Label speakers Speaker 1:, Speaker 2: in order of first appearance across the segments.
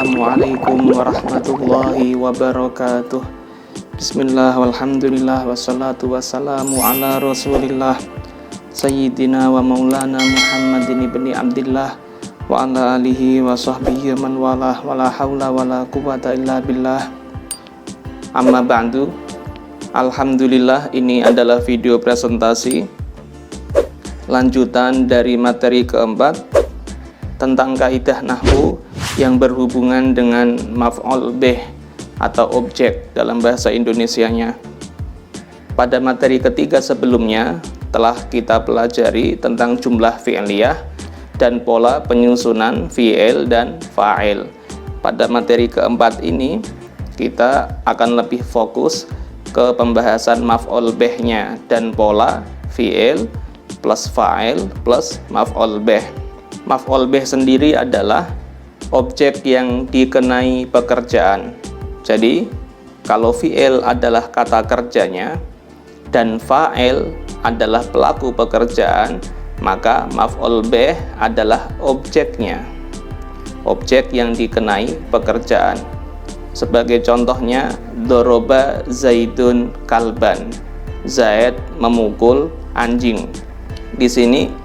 Speaker 1: Assalamualaikum warahmatullahi wabarakatuh. Bismillah walhamdulillah wassalatu wassalamu ala rasulillah Sayyidina wa maulana Muhammadin ibni Abdillah wa ala alihi wa sahbihi man walah wa la hawla wa la quwata illa billah. Amma ba'du. Alhamdulillah, ini adalah video presentasi lanjutan dari materi keempat tentang kaidah nahwu yang berhubungan dengan maf'ul bih atau objek dalam bahasa Indonesianya. Pada materi ketiga sebelumnya telah kita pelajari tentang jumlah fi'liyah dan pola penyusunan fi'il dan fa'il. Pada materi keempat ini kita akan lebih fokus ke pembahasan maf'ul bihnya dan pola fi'il plus fa'il plus maf'ul bih. Maf'ul bih sendiri adalah objek yang dikenai pekerjaan. Jadi, kalau fi'il adalah kata kerjanya dan fa'il adalah pelaku pekerjaan, maka maf'ul bih adalah objeknya. Objek yang dikenai pekerjaan. Sebagai contohnya, doroba Zaidun kalban. Zaid memukul anjing. Di sini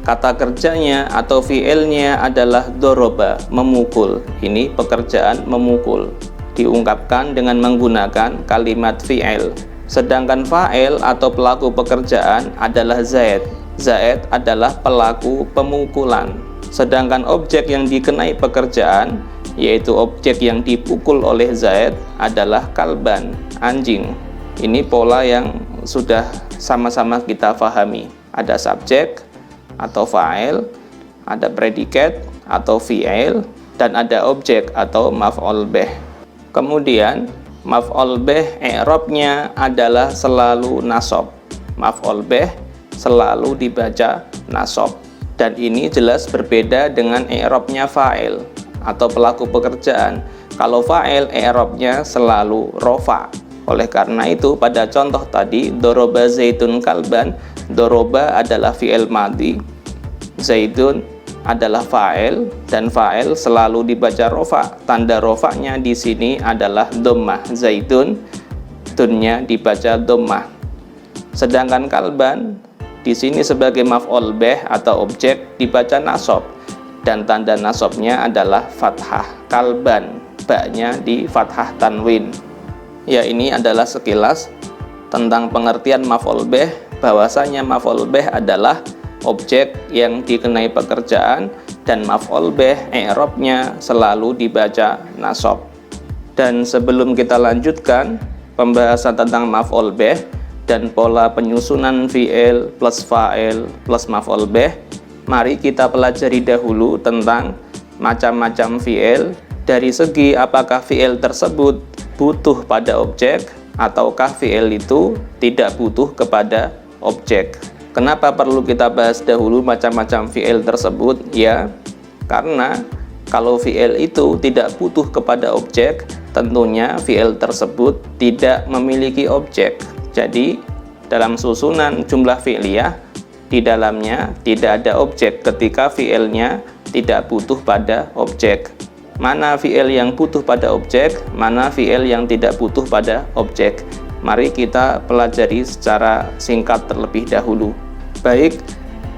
Speaker 1: kata kerjanya atau fi'ilnya adalah doroba, memukul. Ini pekerjaan memukul. Diungkapkan dengan menggunakan kalimat fi'il. Sedangkan fa'il atau pelaku pekerjaan adalah Zaid. Zaid adalah pelaku pemukulan. Sedangkan objek yang dikenai pekerjaan, yaitu objek yang dipukul oleh Zaid, adalah kalban, anjing. Ini pola yang sudah sama-sama kita pahami. Ada subjek atau fa'il, ada predikat atau fi'il, dan ada objek atau maf'ul bih. Kemudian maf'ul bih i'rabnya adalah selalu nasab. Maf'ul bih selalu dibaca nasab. Dan ini jelas berbeda dengan i'rabnya fa'il atau pelaku pekerjaan. Kalau fa'il i'rabnya selalu rofa. Oleh karena itu pada contoh tadi doroba Zaidun kalban, doroba adalah fi'il madhi, Zaidun adalah fa'il, dan fa'il selalu dibaca rofa. Tanda rofanya di sini adalah dhammah. Zaidun, dunnya dibaca dhammah. Sedangkan kalban di sini sebagai maf'ul bih atau objek dibaca nasab, dan tanda nasabnya adalah fathah. Kalban, ba-nya di fathah tanwin. Ya, ini adalah sekilas tentang pengertian maf'ul bih, bahwasanya maf'ul bih adalah objek yang dikenai pekerjaan dan maf'ul bih i'rabnya selalu dibaca nasab. Dan sebelum kita lanjutkan pembahasan tentang maf'ul bih dan pola penyusunan fi'il plus fa'il plus maf'ul bih, mari kita pelajari dahulu tentang macam-macam fi'il dari segi apakah fi'il tersebut butuh pada objek ataukah fi'il itu tidak butuh kepada objek. Kenapa perlu kita bahas dahulu macam-macam fi'il tersebut? Ya, karena kalau fi'il itu tidak butuh kepada objek, tentunya fi'il tersebut tidak memiliki objek. Jadi, dalam susunan jumlah fi'liyah, di dalamnya tidak ada objek ketika fi'ilnya tidak butuh pada objek. Mana fi'il yang butuh pada objek, mana fi'il yang tidak butuh pada objek. Mari kita pelajari secara singkat terlebih dahulu. Baik,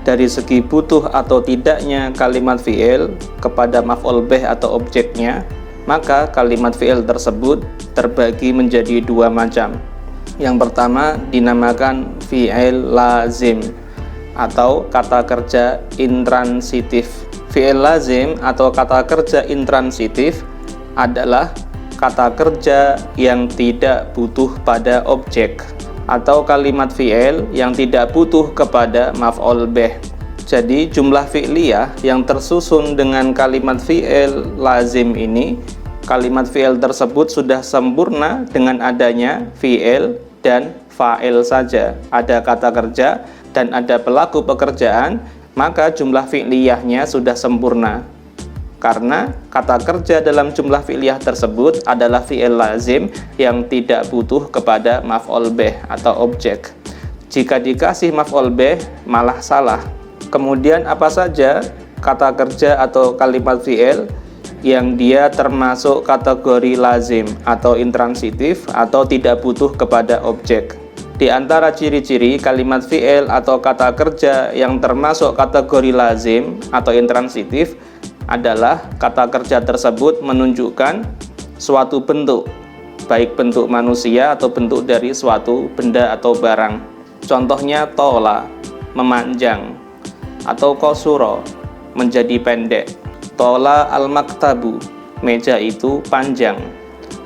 Speaker 1: dari segi butuh atau tidaknya kalimat fi'il kepada maf'ul bih atau objeknya, maka kalimat fi'il tersebut terbagi menjadi dua macam. Yang pertama dinamakan fi'il lazim atau kata kerja intransitif. Fi'il lazim atau kata kerja intransitif adalah kata kerja yang tidak butuh pada objek atau kalimat fi'il yang tidak butuh kepada maf'ul bih. Jadi jumlah fi'liyah yang tersusun dengan kalimat fi'il lazim ini, kalimat fi'il tersebut sudah sempurna dengan adanya fi'il dan fa'il saja. Ada kata kerja dan ada pelaku pekerjaan, maka jumlah fi'liyahnya sudah sempurna. Karena kata kerja dalam jumlah fi'liyah tersebut adalah fi'il lazim yang tidak butuh kepada maf'ul bih atau objek. Jika dikasih maf'ul bih malah salah. Kemudian apa saja kata kerja atau kalimat fi'il yang dia termasuk kategori lazim atau intransitif atau tidak butuh kepada objek. Di antara ciri-ciri kalimat fi'il atau kata kerja yang termasuk kategori lazim atau intransitif adalah kata kerja tersebut menunjukkan suatu bentuk, baik bentuk manusia atau bentuk dari suatu benda atau barang. Contohnya tola, memanjang, atau kosuro, menjadi pendek. Tola al-maktabu, meja itu panjang.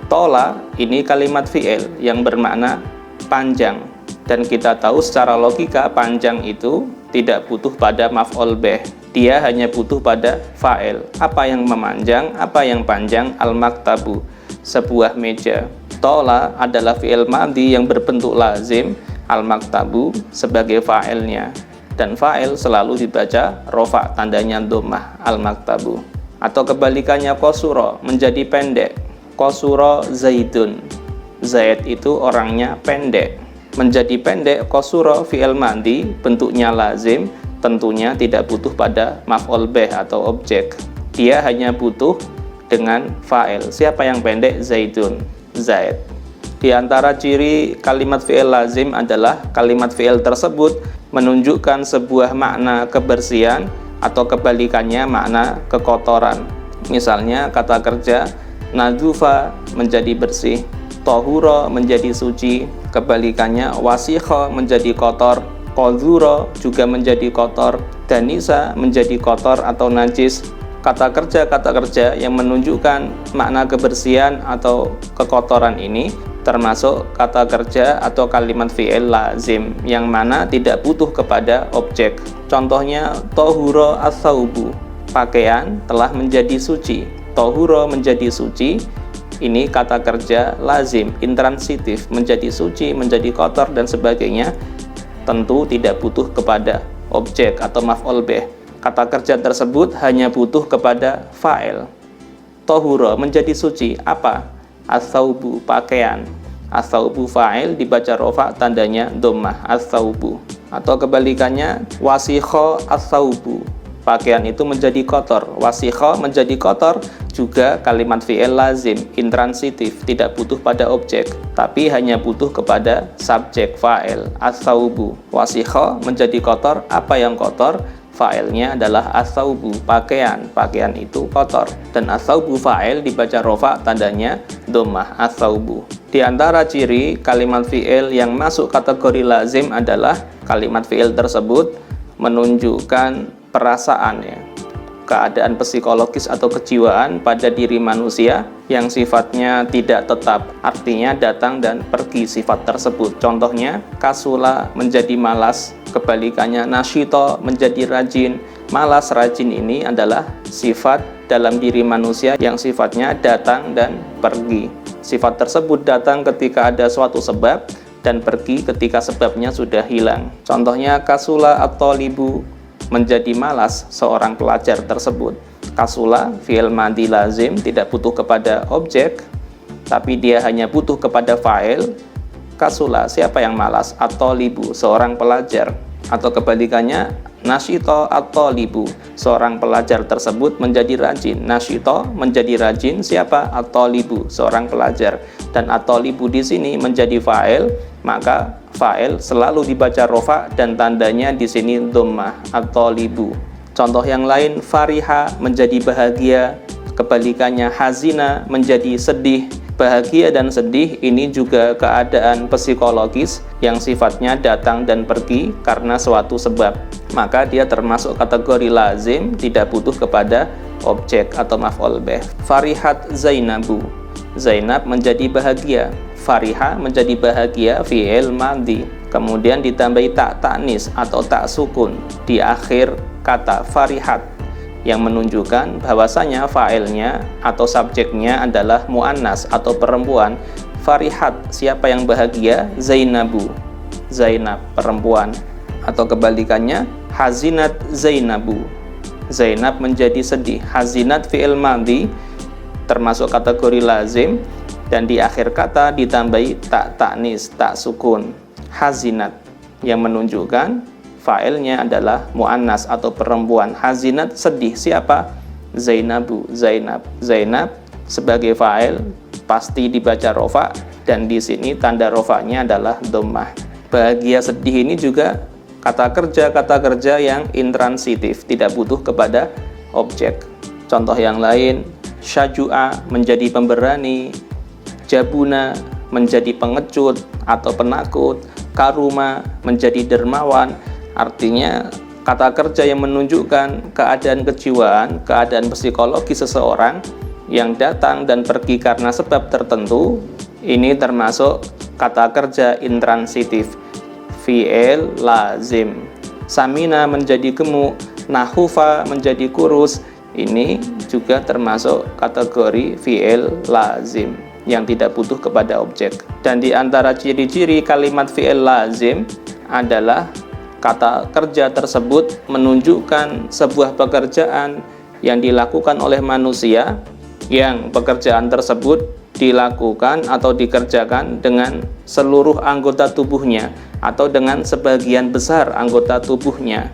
Speaker 1: Tola ini kalimat fi'il yang bermakna panjang, dan kita tahu secara logika panjang itu tidak butuh pada maf'ul bih, dia hanya butuh pada fa'il. Apa yang memanjang, apa yang panjang? Al-maktabu, sebuah meja. Tola adalah fi'il madhi yang berbentuk lazim, al-maktabu sebagai fa'ilnya, dan fa'il selalu dibaca rofa, tandanya dhammah, al-maktabu. Atau kebalikannya kosuro, menjadi pendek. Kosuro zaidun, Zaid itu orangnya pendek. Menjadi pendek, kosuro fi'il madhi, bentuknya lazim, tentunya tidak butuh pada maf'ul bih atau objek, dia hanya butuh dengan fa'il. Siapa yang pendek? Zaidun, Zaid. Di antara ciri kalimat fi'il lazim adalah kalimat fi'il tersebut menunjukkan sebuah makna kebersihan atau kebalikannya makna kekotoran. Misalnya kata kerja nadzufa, menjadi bersih, tohuro, menjadi suci, kebalikannya wasikho, menjadi kotor, qadhura, juga menjadi kotor, danisa, menjadi kotor atau najis. Kata kerja yang menunjukkan makna kebersihan atau kekotoran ini termasuk kata kerja atau kalimat fi'il lazim yang mana tidak butuh kepada objek. Contohnya tohuro as-saubu, pakaian telah menjadi suci. Tohuro, menjadi suci, ini kata kerja lazim, intransitif, menjadi suci, menjadi kotor dan sebagainya, tentu tidak butuh kepada objek atau maf'ul bih. Kata kerja tersebut hanya butuh kepada fa'il. Tohuro, menjadi suci, apa? As-saubu, pakaian. As-saubu fa'il, dibaca rofa, tandanya dhammah, as-saubu. Atau kebalikannya wasikho as-saubu, pakaian itu menjadi kotor. Wasikho, menjadi kotor, juga kalimat fi'il lazim, intransitif, tidak butuh pada objek, tapi hanya butuh kepada subjek fa'il, as-saubu. Wasikho, menjadi kotor, apa yang kotor? Fa'ilnya adalah as-saubu, pakaian, pakaian itu kotor. Dan as-saubu fa'il, dibaca rofa, tandanya dhammah, as-saubu. Di antara ciri kalimat fi'il yang masuk kategori lazim adalah kalimat fi'il tersebut menunjukkan perasaan, ya, keadaan psikologis atau kejiwaan pada diri manusia yang sifatnya tidak tetap, artinya datang dan pergi sifat tersebut. Contohnya kasula, menjadi malas, kebalikannya nasyito, menjadi rajin. Malas, rajin ini adalah sifat dalam diri manusia yang sifatnya datang dan pergi. Sifat tersebut datang ketika ada suatu sebab dan pergi ketika sebabnya sudah hilang. Contohnya kasula at-thalibu, menjadi malas seorang pelajar tersebut. Kasula fi'il madhi lazim, tidak butuh kepada objek, tapi dia hanya butuh kepada fa'il. Kasula, siapa yang malas? At-thalibu, seorang pelajar. Atau kebalikannya nasyito at-thalibu, seorang pelajar tersebut menjadi rajin. Nasyito, menjadi rajin, siapa? At-thalibu, seorang pelajar. Dan at-thalibu di sini menjadi fa'il, maka fa'il selalu dibaca rofa dan tandanya di sini dhammah, at-thalibu. Contoh yang lain, fariha, menjadi bahagia, kebalikannya hazina, menjadi sedih. Bahagia dan sedih ini juga keadaan psikologis yang sifatnya datang dan pergi karena suatu sebab, maka dia termasuk kategori lazim, tidak butuh kepada objek atau maf'ul bih. Farihat Zainabu, Zainab menjadi bahagia. Fariha, menjadi bahagia, fi'il madhi, kemudian ditambahi tak ta'nis atau tak sukun di akhir kata farihat, yang menunjukkan bahwasanya fa'ilnya atau subjeknya adalah mu'annas atau perempuan. Farihat, siapa yang bahagia? Zainabu, Zainab, perempuan. Atau kebalikannya hazinat Zainabu, Zainab menjadi sedih. Hazinat fi'il madhi termasuk kategori lazim dan di akhir kata ditambahi tak ta'nis, tak sukun, hazinat, yang menunjukkan fa'ilnya adalah mu'annas atau perempuan. Hazinat, sedih, siapa? Zainabu, Zainab. Zainab sebagai fa'il pasti dibaca rofa, dan di sini tanda rofanya adalah dhammah. Bahagia sedih ini juga kata kerja yang intransitif, tidak butuh kepada objek. Contoh yang lain, syajua menjadi pemberani, jabuna menjadi pengecut atau penakut, karuma menjadi dermawan. Artinya kata kerja yang menunjukkan keadaan kejiwaan, keadaan psikologi seseorang yang datang dan pergi karena sebab tertentu, ini termasuk kata kerja intransitif, fi'il lazim. Samina menjadi gemuk, nahufa menjadi kurus, ini juga termasuk kategori fi'il lazim yang tidak butuh kepada objek. Dan di antara ciri-ciri kalimat fi'il lazim adalah kata kerja tersebut menunjukkan sebuah pekerjaan yang dilakukan oleh manusia, yang pekerjaan tersebut dilakukan atau dikerjakan dengan seluruh anggota tubuhnya atau dengan sebagian besar anggota tubuhnya.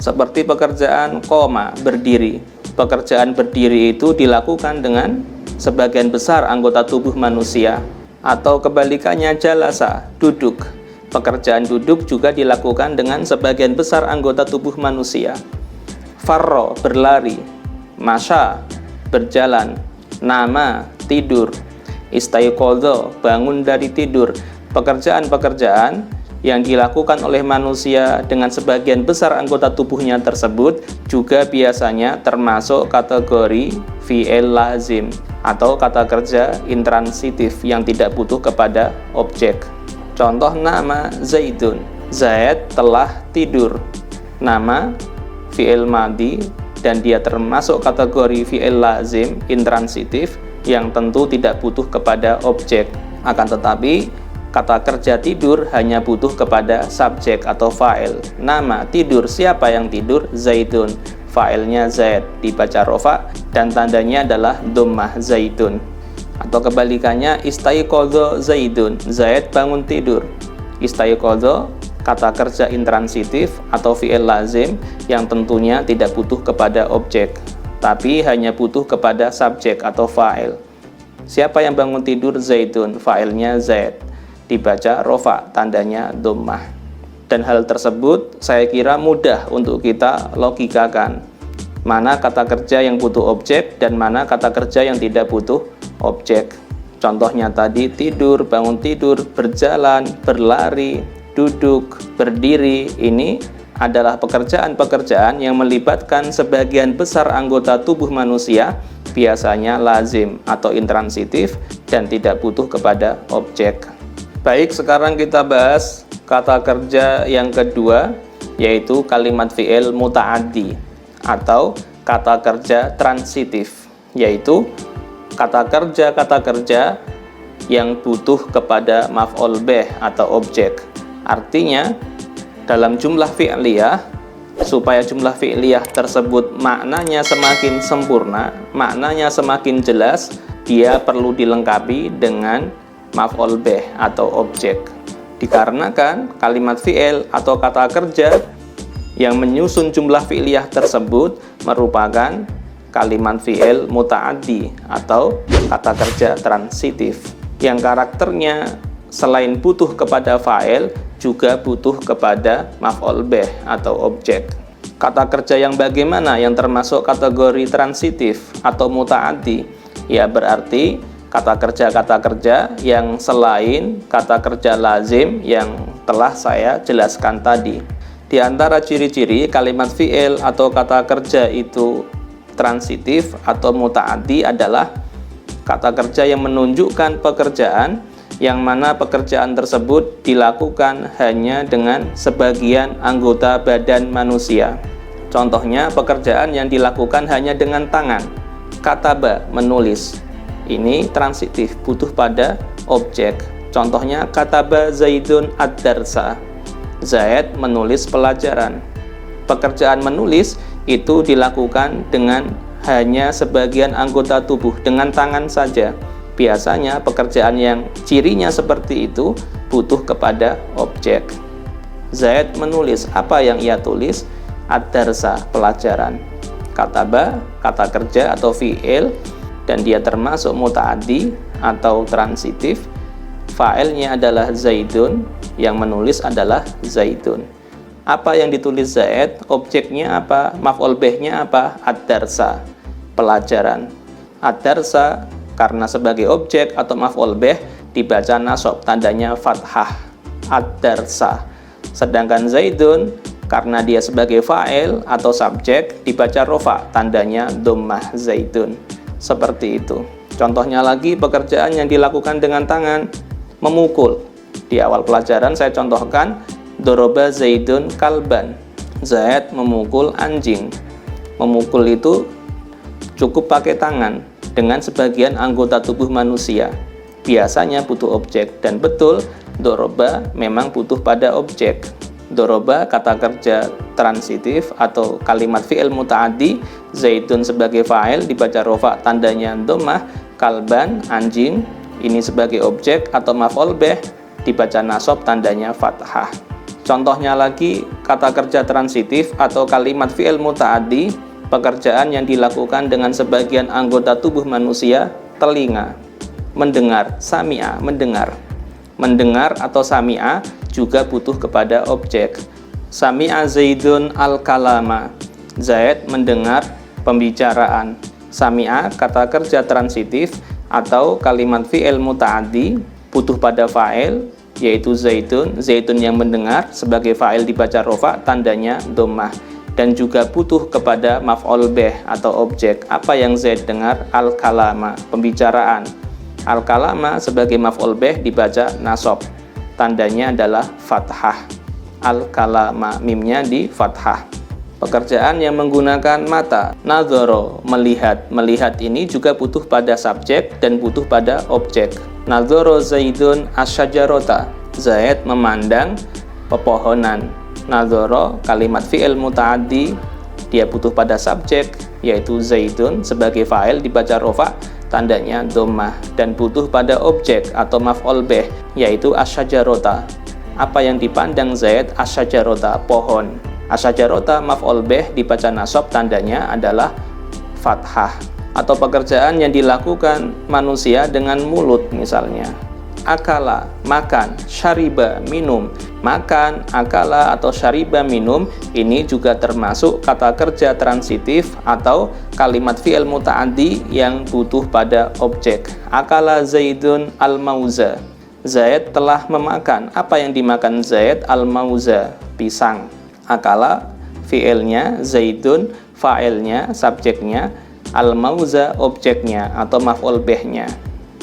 Speaker 1: Seperti pekerjaan koma, berdiri. Pekerjaan berdiri itu dilakukan dengan sebagian besar anggota tubuh manusia. Atau kebalikannya jalasa, duduk. Pekerjaan duduk juga dilakukan dengan sebagian besar anggota tubuh manusia. Farro, berlari. Masya, berjalan. Nama, tidur. Istaiqodho, bangun dari tidur. Pekerjaan-pekerjaan yang dilakukan oleh manusia dengan sebagian besar anggota tubuhnya tersebut juga biasanya termasuk kategori fi'il lazim atau kata kerja intransitif yang tidak butuh kepada objek. Contoh nama Zaidun, Zaid telah tidur. Nama fi'il madhi dan dia termasuk kategori fi'il lazim intransitif yang tentu tidak butuh kepada objek. Akan tetapi kata kerja tidur hanya butuh kepada subjek atau fa'il. Nama tidur, siapa yang tidur? Zaidun. Fa'ilnya Zaid, dibaca rofa dan tandanya adalah dhammah, Zaidun. Atau kebalikannya, istaiqodho Zaidun, Zaid bangun tidur. Istaiqodho kata kerja intransitif atau fi'il lazim yang tentunya tidak butuh kepada objek, tapi hanya butuh kepada subjek atau fa'il. Siapa yang bangun tidur? Zaidun. Fa'ilnya Zaid, dibaca rofa, tandanya dhammah. Dan hal tersebut saya kira mudah untuk kita logikakan, mana kata kerja yang butuh objek dan mana kata kerja yang tidak butuh objek. Contohnya tadi tidur, bangun tidur, berjalan, berlari, duduk, berdiri, ini adalah pekerjaan-pekerjaan yang melibatkan sebagian besar anggota tubuh manusia, biasanya lazim atau intransitif dan tidak butuh kepada objek. Baik, sekarang kita bahas kata kerja yang kedua, yaitu kalimat fi'il muta'addi atau kata kerja transitif, yaitu kata kerja yang butuh kepada maf'ul bih atau objek. Artinya dalam jumlah fi'liyah, supaya jumlah fi'liyah tersebut maknanya semakin sempurna, maknanya semakin jelas, dia perlu dilengkapi dengan maf'ul bih atau objek. Dikarenakan kalimat fi'il atau kata kerja yang menyusun jumlah fi'liyah tersebut merupakan kalimat fi'il muta'addi atau kata kerja transitif yang karakternya selain butuh kepada fa'il juga butuh kepada maf'ul bih atau objek. Kata kerja yang bagaimana yang termasuk kategori transitif atau muta'addi? Ya, berarti kata kerja yang selain kata kerja lazim yang telah saya jelaskan tadi. Di antara ciri-ciri kalimat fi'il atau kata kerja itu transitif atau muta'addi adalah kata kerja yang menunjukkan pekerjaan yang mana pekerjaan tersebut dilakukan hanya dengan sebagian anggota badan manusia. Contohnya pekerjaan yang dilakukan hanya dengan tangan. Kataba, menulis. Ini transitif, butuh pada objek. Contohnya kataba Zaidun ad-darsa. Zaid menulis pelajaran. Pekerjaan menulis itu dilakukan dengan hanya sebagian anggota tubuh, dengan tangan saja. Biasanya pekerjaan yang cirinya seperti itu butuh kepada objek. Zaid menulis, apa yang ia tulis? Ad-darsa, pelajaran. kataba, kata kerja atau fi'il, dan dia termasuk muta'addi atau transitif. Fa'ilnya adalah Zaidun, yang menulis adalah Zaidun. Apa yang ditulis Zaid? Objeknya apa? Maf'ul bihnya apa? Ad-darsa, pelajaran. Ad-darsa karena sebagai objek atau maf'ul bih dibaca nasab, tandanya fathah. Ad-darsa. Sedangkan Zaidun karena dia sebagai fa'il atau subjek dibaca rofa, tandanya dhammah, Zaidun. Seperti itu. Contohnya lagi, pekerjaan yang dilakukan dengan tangan, memukul. Di awal pelajaran saya contohkan, doroba Zaidun kalban. Zaid memukul anjing. Memukul itu cukup pakai tangan dengan sebagian anggota tubuh manusia. Biasanya butuh objek, dan betul doroba memang butuh pada objek. Doroba kata kerja transitif atau kalimat fi'il muta'addi, Zaidun sebagai fa'il dibaca rofa, tandanya dhammah, kalban anjing ini sebagai objek atau maf'ul bih dibaca nasab, tandanya fathah. Contohnya lagi, kata kerja transitif atau kalimat fi'il muta'addi, pekerjaan yang dilakukan dengan sebagian anggota tubuh manusia, telinga. Mendengar, sami'a, mendengar. Mendengar atau sami'a juga butuh kepada objek. Sami'a Zaidun al-kalama. Zaid mendengar pembicaraan. Sami'a kata kerja transitif atau kalimat fi'il muta'addi butuh pada fa'il, yaitu Zaidun. Zaidun yang mendengar sebagai fa'il dibaca rofa, tandanya dhammah. Dan juga butuh kepada maf'ul bih atau objek. Apa yang Zaid dengar? Al-kalama, pembicaraan. Al-kalama sebagai maf'ul bih dibaca nasab, tandanya adalah fathah. Al-kalama, mimnya di fathah. Pekerjaan yang menggunakan mata, nadhara, melihat. Melihat ini juga butuh pada subjek dan butuh pada objek. Nadhara Zaidun asyajarota. Zaid memandang pepohonan. Nadhara kalimat fi'il muta'addi, dia butuh pada subjek yaitu Zaidun sebagai fa'il dibaca rofa, tandanya dhammah, dan butuh pada objek atau maf'ul bih yaitu asyajarota. Apa yang dipandang Zaid? Asyajarota, pohon. Asyajarota maf'ul bih dibaca nasab, tandanya adalah fathah. Atau pekerjaan yang dilakukan manusia dengan mulut misalnya. Akala, makan, syariba, minum. Makan, akala, atau syariba, minum, ini juga termasuk kata kerja transitif atau kalimat fi'il muta'addi yang butuh pada objek. Akala Zaidun al-mauza. Zaid telah memakan. Apa yang dimakan Zaid? Al-mauza, pisang. Akala, fi'ilnya, Zaidun, fa'ilnya, subjeknya, al-mauza, objeknya atau maf'ul bihnya.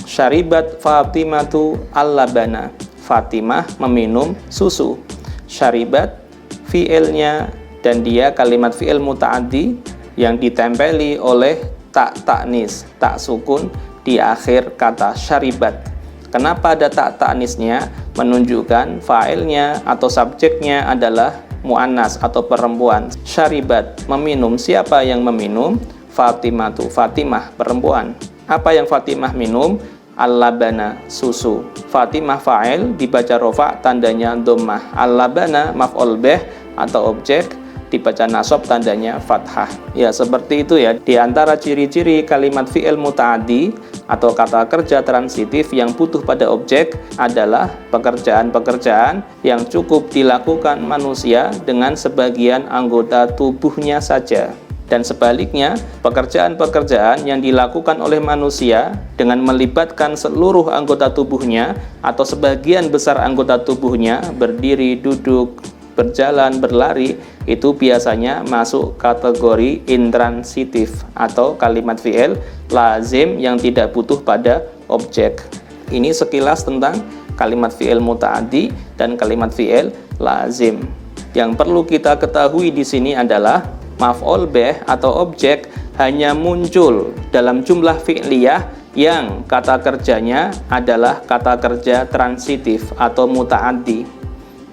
Speaker 1: Syaribat Fatimatu al-labana. Fatimah meminum susu. Syaribat fi'ilnya, dan dia kalimat fi'il muta'addi yang ditempeli oleh tak ta'nis, tak sukun di akhir kata syaribat. Kenapa ada tak ta'nisnya? Menunjukkan fa'ilnya atau subjeknya adalah mu'annas atau perempuan. Syaribat, meminum. Siapa yang meminum? Fatimatu, Fatimah, perempuan. Apa yang Fatimah minum? Al-labana, susu. Fatimah fa'il dibaca rofa, tandanya dhammah. Al-labana maf'ul bih atau objek dibaca nasab, tandanya fathah. Ya, seperti itu ya. Di antara ciri-ciri kalimat fi'il muta'addi atau kata kerja transitif yang butuh pada objek adalah pekerjaan-pekerjaan yang cukup dilakukan manusia dengan sebagian anggota tubuhnya saja. Dan sebaliknya, pekerjaan-pekerjaan yang dilakukan oleh manusia dengan melibatkan seluruh anggota tubuhnya atau sebagian besar anggota tubuhnya, berdiri, duduk, berjalan, berlari, itu biasanya masuk kategori intransitif atau kalimat fi'il lazim yang tidak butuh pada objek. Ini sekilas tentang kalimat fi'il muta'addi dan kalimat fi'il lazim. Yang perlu kita ketahui di sini adalah maf'ul bih atau objek hanya muncul dalam jumlah fi'liyah yang kata kerjanya adalah kata kerja transitif atau muta'addi.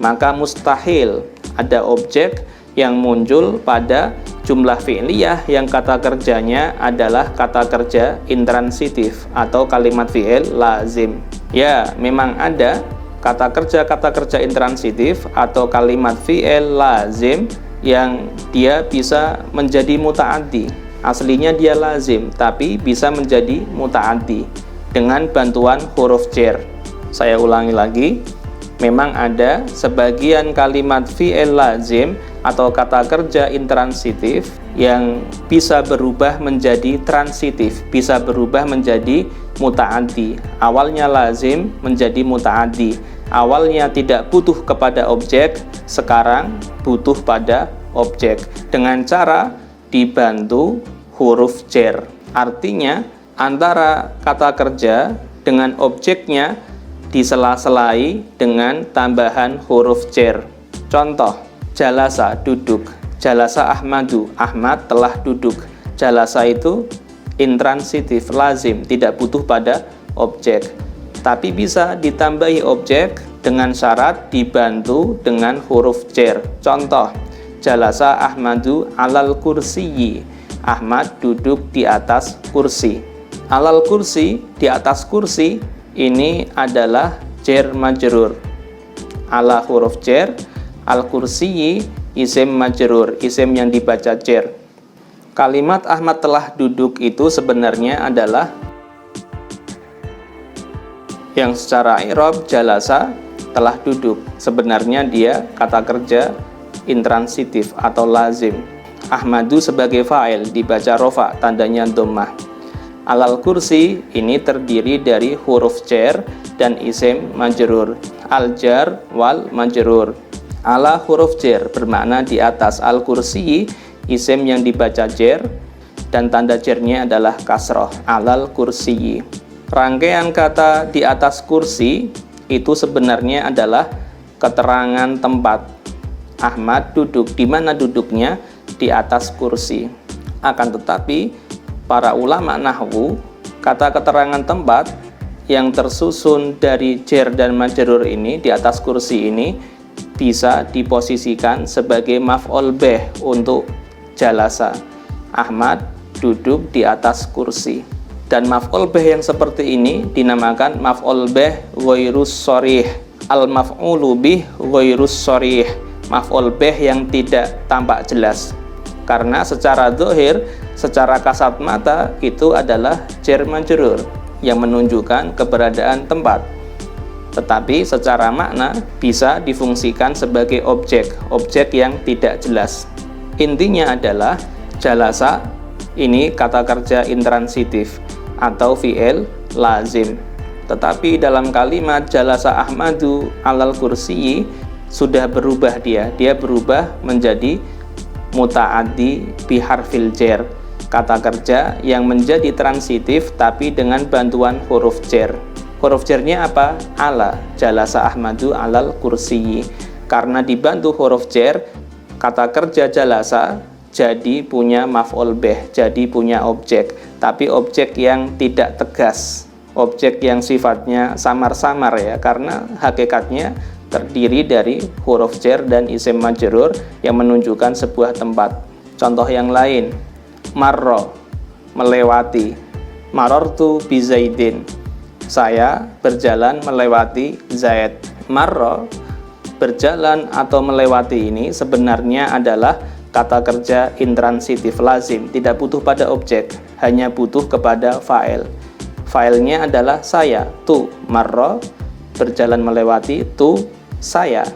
Speaker 1: Maka mustahil ada objek yang muncul pada jumlah fi'liyah yang kata kerjanya adalah kata kerja intransitif atau kalimat fi'il lazim. Ya, memang ada kata kerja intransitif atau kalimat fi'il lazim yang dia bisa menjadi muta'addi. Aslinya dia lazim, tapi bisa menjadi muta'addi dengan bantuan huruf jar. Saya ulangi lagi, memang ada sebagian kalimat fi'il lazim atau kata kerja intransitif yang bisa berubah menjadi transitif, bisa berubah menjadi muta'addi. Awalnya lazim menjadi muta'addi. Awalnya tidak butuh kepada objek, sekarang butuh pada objek dengan cara dibantu huruf jar. Artinya antara kata kerja dengan objeknya disela-selai dengan tambahan huruf jar. Contoh, jalasa, duduk. Jalasa Ahmadu, Ahmad telah duduk. Jalasa itu intransitif, lazim, tidak butuh pada objek. Tapi bisa ditambahi objek dengan syarat dibantu dengan huruf jar. Contoh, jalasa Ahmadu alal kursiyi. Ahmad duduk di atas kursi. Alal kursi, di atas kursi, ini adalah jar majrur. Ala huruf jar, al kursiyi isim majrur, isim yang dibaca jar. Kalimat Ahmad telah duduk itu sebenarnya adalah yang secara i'rab jalasa telah duduk. Sebenarnya dia kata kerja intransitif atau lazim. Ahmadu sebagai fa'il dibaca rofa, tandanya dhammah. Alal kursi ini terdiri dari huruf jar dan isim majrur. Al jar wal majrur. Ala huruf jar bermakna di atas, al kursi isim yang dibaca jar dan tanda jarnya adalah kasroh, alal kursi. Rangkaian kata di atas kursi itu sebenarnya adalah keterangan tempat. Ahmad duduk, di mana duduknya? Di atas kursi. Akan tetapi para ulama nahwu, kata keterangan tempat yang tersusun dari jar dan majrur ini di atas kursi ini bisa diposisikan sebagai maf'ul bih untuk jalasa. Ahmad duduk di atas kursi. Dan maf'ul bih yang seperti ini dinamakan maf'ul bih ghairus sharih. Al maf'ulu bih ghairus sharih. Maf'ul bih yang tidak tampak jelas. Karena secara zahir, secara kasat mata itu adalah jar majrur yang menunjukkan keberadaan tempat. Tetapi secara makna bisa difungsikan sebagai objek yang tidak jelas. Intinya adalah jalasa ini kata kerja intransitif atau fi'il lazim. Tetapi dalam kalimat jalasa Ahmadu alal kursiyi sudah berubah dia berubah menjadi muta'addi biharfil jar, kata kerja yang menjadi transitif tapi dengan bantuan huruf jar. Huruf jarnya apa? Ala, jalasa Ahmadu alal kursiyi. Karena dibantu huruf jar, kata kerja jalasa jadi punya maf'ul bih, jadi punya objek. Tapi objek yang tidak tegas, objek yang sifatnya samar-samar ya, karena hakikatnya terdiri dari huruf jar dan isim majrur yang menunjukkan sebuah tempat. Contoh yang lain, marro, melewati. Marortu bi Zaidin. Saya berjalan melewati Zaid. Marro, berjalan atau melewati ini sebenarnya adalah kata kerja intransitif lazim, tidak butuh pada objek, hanya butuh kepada fa'il. Fa'ilnya adalah saya, tu, marro, berjalan melewati, tu, saya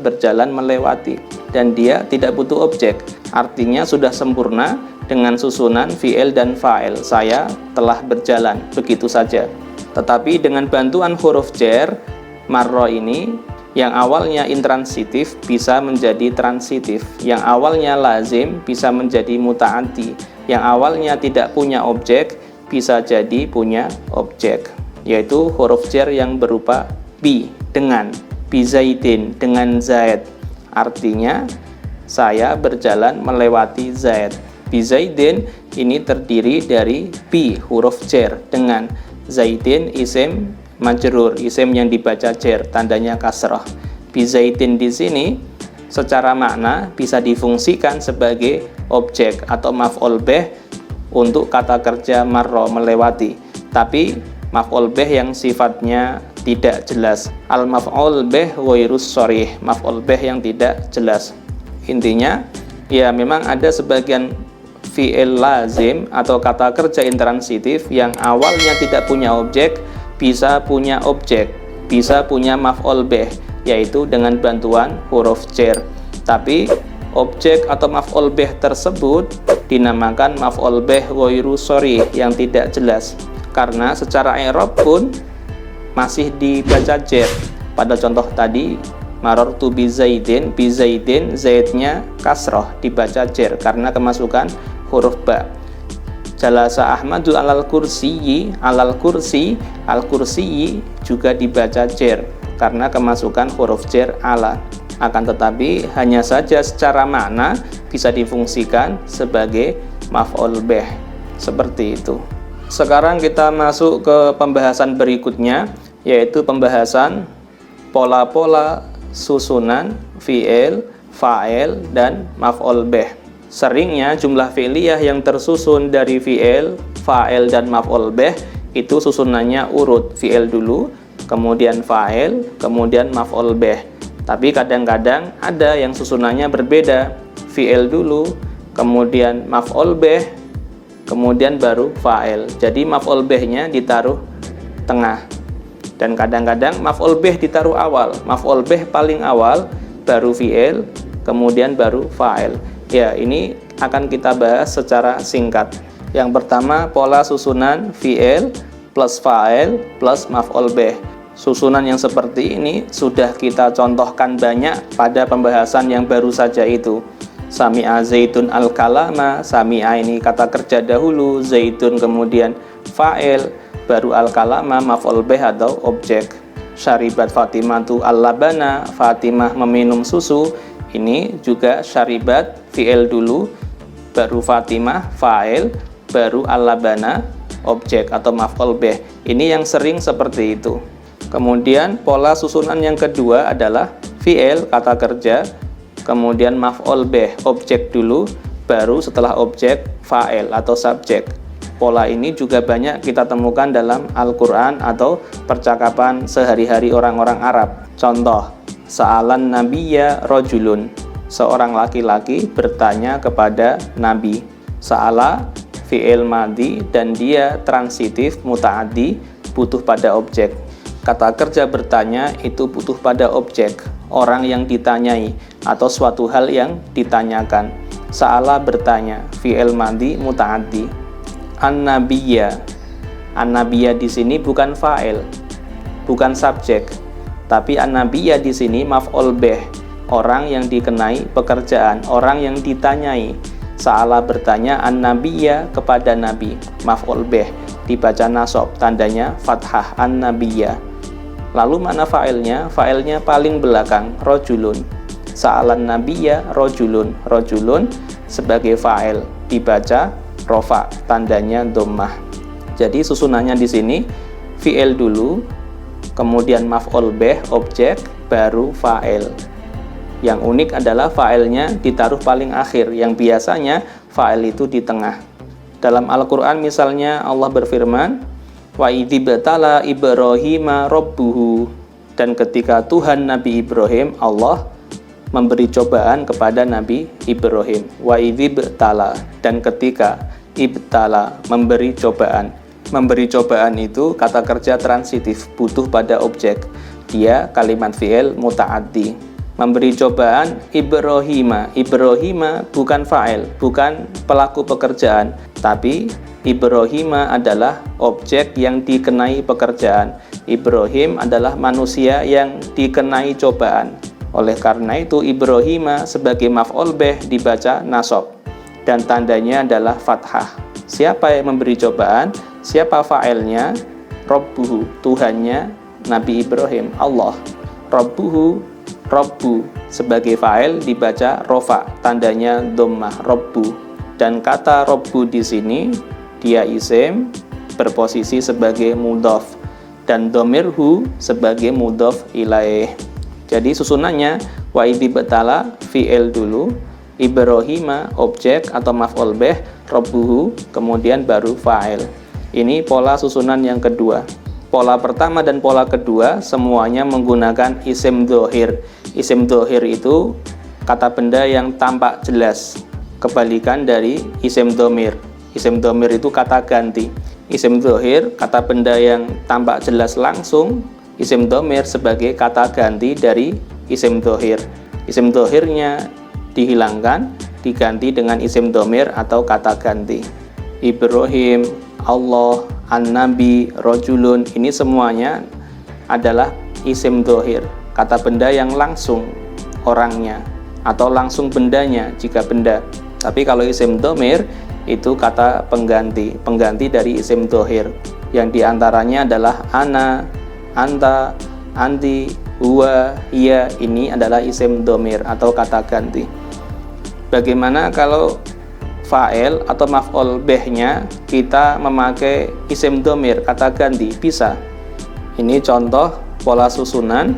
Speaker 1: berjalan melewati. Dan dia tidak butuh objek, artinya sudah sempurna dengan susunan fi'il dan fa'il. Saya telah berjalan, begitu saja. Tetapi dengan bantuan huruf jar, marro ini yang awalnya intransitif bisa menjadi transitif, yang awalnya lazim bisa menjadi muta'addi, yang awalnya tidak punya objek bisa jadi punya objek, yaitu huruf jar yang berupa bi, dengan, bi Zaidin, dengan Zaid. Artinya saya berjalan melewati Zaid. Bi Zaidin ini terdiri dari bi huruf jar, dengan Zaidin isim majrur, isim yang dibaca jar, tandanya kasrah. Bi Zaidin di sini secara makna bisa difungsikan sebagai objek atau maf'ul bih untuk kata kerja marro, melewati. Tapi maf'ul bih yang sifatnya tidak jelas. Al maf'ul bih ghairus sharih, maf'ul bih yang tidak jelas. Intinya, ya memang ada sebagian fi'il lazim atau kata kerja intransitif yang awalnya tidak punya objek, bisa punya objek, bisa punya maf'ul bih, yaitu dengan bantuan huruf jar. Tapi objek atau maf'ul bih tersebut dinamakan maf'ul bih ghairu sharih, yang tidak jelas, karena secara i'rab pun masih dibaca jar. Pada contoh tadi, marartu bi zaidin, zaidnya kasroh, dibaca jar karena kemasukan huruf ba. Jalasa Ahmadu alal kursiyi, al kursiyi juga dibaca jar karena kemasukan huruf jar ala. Akan tetapi hanya saja secara makna bisa difungsikan sebagai maf'ul bih, seperti itu. Sekarang kita masuk ke pembahasan berikutnya, yaitu pembahasan pola-pola susunan fi'il, fa'il, dan maf'ul bih. Seringnya jumlah fi'liyah yang tersusun dari fi'il, fa'il, dan maf'ul bih itu susunannya urut, fi'il dulu, kemudian fa'il, kemudian maf'ul bih. Tapi kadang-kadang ada yang susunannya berbeda, fi'il dulu, kemudian maf'ul bih, kemudian baru fa'il. Jadi maf'ul bihnya ditaruh tengah. Dan kadang-kadang maf'ul bih ditaruh awal, maf'ul bih paling awal, baru fi'il, kemudian baru fa'il. Ya, ini akan kita bahas secara singkat. Yang pertama, pola susunan fi'il plus fa'il plus maf'ul bih. Susunan yang seperti ini sudah kita contohkan banyak pada pembahasan yang baru saja itu. Sami'a zaitun al-kalama, sami'a ini kata kerja dahulu, zaitun kemudian fa'il, baru al-kalama maf'ul bih atau objek. Syaribat Fatimatu al-labana, Fatimah meminum susu, ini juga syaribat fi'il dulu, baru Fatimah fa'il, baru al-labana objek atau maf'ul bih. Ini yang sering seperti itu. Kemudian pola susunan yang kedua adalah fi'il kata kerja, kemudian maf'ul bih objek dulu, baru setelah objek fa'il atau subjek. Pola ini juga banyak kita temukan dalam Al-Quran atau percakapan sehari-hari orang-orang Arab. Contoh, sa'alan nabiyya rajulun, seorang laki-laki bertanya kepada Nabi. Sa'ala fi'il madhi dan dia transitif muta'addi, butuh pada objek. Kata kerja bertanya itu butuh pada objek, orang yang ditanyai atau suatu hal yang ditanyakan. Sa'ala bertanya, fi'il madhi muta'addi. An-nabiyya, an-nabiyya di sini bukan fa'il, bukan subjek, tapi an-nabiyya di sini maf'ul bih, orang yang dikenai pekerjaan, orang yang ditanyai. Sa'ala bertanya an-nabiyya kepada nabi, maf'ul bih, dibaca nasab, tandanya fathah, an-nabiyya. Lalu mana fa'ilnya? Fa'ilnya paling belakang, rojulun. Sa'alan nabiyya rojulun, rojulun sebagai fa'il, dibaca rofa, tandanya dhammah. Jadi susunannya di sini fi'il dulu, kemudian maf'ul bih objek, baru fa'il. Yang unik adalah fa'ilnya ditaruh paling akhir, yang biasanya fa'il itu di tengah. Dalam Al-Quran misalnya Allah berfirman, wa idzibtala Ibrahima rabbuhu, dan ketika Tuhan Nabi Ibrahim, Allah memberi cobaan kepada Nabi Ibrahim. Wa idzibtala, dan ketika ibtala, memberi cobaan. Memberi cobaan itu kata kerja transitif, butuh pada objek. Dia kalimat fi'il muta'addi. Memberi cobaan Ibrahima. Ibrahima bukan fa'il, bukan pelaku pekerjaan, tapi Ibrahima adalah objek yang dikenai pekerjaan. Ibrahim adalah manusia yang dikenai cobaan. Oleh karena itu Ibrahima sebagai maf'ul bih dibaca nasab dan tandanya adalah fathah. Siapa yang memberi cobaan? Siapa fa'ilnya? Rabbuhu, Tuhannya Nabi Ibrahim, Allah. Rabbuhu, Rabbu sebagai fa'il dibaca rofa, tandanya dhammah, Rabbu. Dan kata Rabbu di sini dia isim berposisi sebagai mudhaf dan dhamirhu sebagai mudhaf ilaih. Jadi susunannya wa idzibtala fi'il dulu, Ibrahima objek atau maf'ul bih, rabbuhu kemudian baru fa'il. Ini pola susunan yang kedua. Pola pertama dan pola kedua semuanya menggunakan isim dhohir. Isim dhohir itu kata benda yang tampak jelas, kebalikan dari isim dhamir. Isim dhamir itu kata ganti. Isim dhohir, kata benda yang tampak jelas langsung. Isim dhamir sebagai kata ganti dari isim dhohir. Isim dhohirnya dihilangkan, diganti dengan isim dhamir atau kata ganti. Ibrahim, Allah, An-Nabi, Rajulun, ini semuanya adalah isim dhohir, kata benda yang langsung orangnya atau langsung bendanya jika benda. Tapi kalau isim dhamir itu kata pengganti dari isim dhohir, yang diantaranya adalah ana, anta, anti, huwa, hiya. Ini adalah isim dhamir atau kata ganti. Bagaimana kalau fa'il atau maf'ul bih-nya kita memakai isim dhamir, kata ganti? Bisa. Ini contoh pola susunan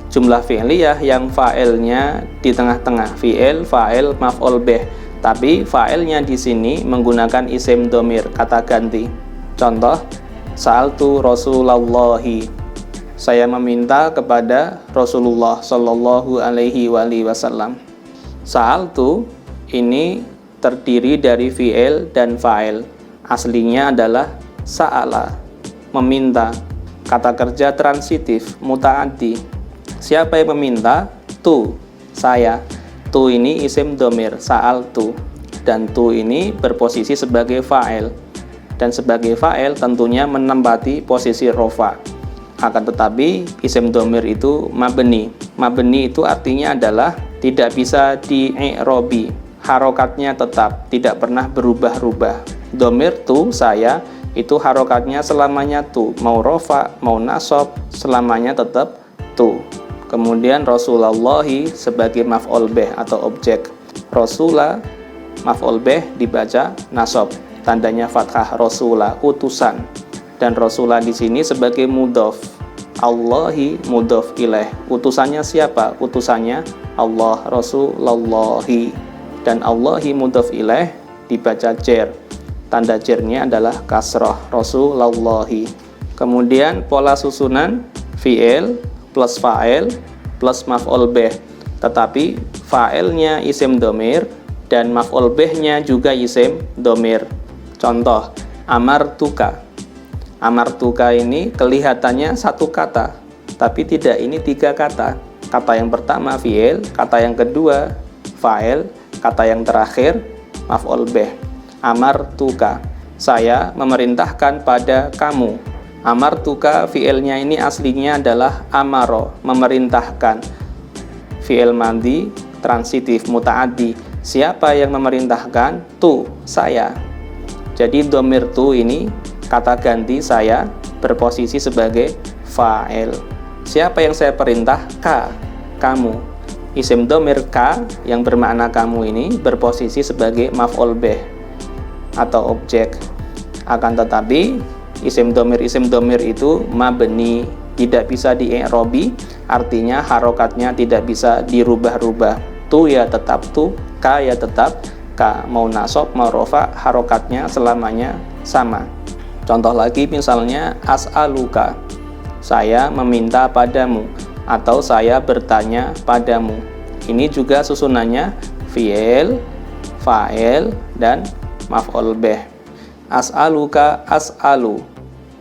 Speaker 1: jumlah fi'liyah yang fa'ilnya di tengah-tengah, fi'il, fa'il, maf'ul bih. Tapi fa'ilnya di sini menggunakan isim dhamir, kata ganti. Contoh, sa'altu Rasulullahi, saya meminta kepada Rasulullah Shallallahu Alaihi Wasallam. Sa'altu ini terdiri dari fi'il dan fa'il. Aslinya adalah sa'ala, meminta. Kata kerja transitif, muta'addi. Siapa yang meminta? Tu, saya. Tu ini isim dhamir, sa'altu. Dan tu ini berposisi sebagai fa'il. Dan sebagai fa'il tentunya menempati posisi rofa. Akan tetapi isim dhamir itu mabni. Mabni itu artinya adalah tidak bisa di-i'robi. Harokatnya tetap, tidak pernah berubah-ubah. Dhamir tu, saya, itu harokatnya selamanya tu. Mau rofa, mau nasab, selamanya tetap tu. Kemudian Rasulullahi sebagai maf'ul bih atau objek. Rasula, maf'ul bih dibaca nasab. Tandanya fathah, rasula, utusan. Dan rasula di sini sebagai mudhof. Allahi mudhof ilaih. Utusannya siapa? Utusannya Allah, Rasulullahi. Dan Allahi mudhof ilaih dibaca jer. Tanda jernya adalah kasrah, Rasulullahi. Kemudian pola susunan fi'il plus fa'il plus maf'ul bih. Tetapi fa'ilnya isim dhamir dan maf'ul bihnya juga isim dhamir. Contoh, amartuka. Amartuka ini kelihatannya satu kata, tapi tidak, ini tiga kata. Kata yang pertama fi'il, kata yang kedua fa'il, kata yang terakhir maf'ul bih. Amartuka, saya memerintahkan pada kamu. Amartuka fi'ilnya ini aslinya adalah amaro, memerintahkan. Fi'il madhi transitif muta'addi. Siapa yang memerintahkan? Tu, saya. Jadi dhamir tu ini kata ganti saya berposisi sebagai fa'il. Siapa yang saya perintah? Ka, kamu. Isim dhamir ka yang bermakna kamu ini berposisi sebagai maf'ul bih atau objek. Akan tetapi isim dhamir itu mabni, tidak bisa di-i'robi, artinya harokatnya tidak bisa dirubah-rubah. Tu ya tetap tu, ka ya tetap ka, mau nasab mau rofa, harokatnya selamanya sama. Contoh lagi misalnya as'aluka, saya meminta padamu, atau saya bertanya padamu. Ini juga susunannya fi'il, fa'il, dan maf'ul bih. As'aluka, as'alu,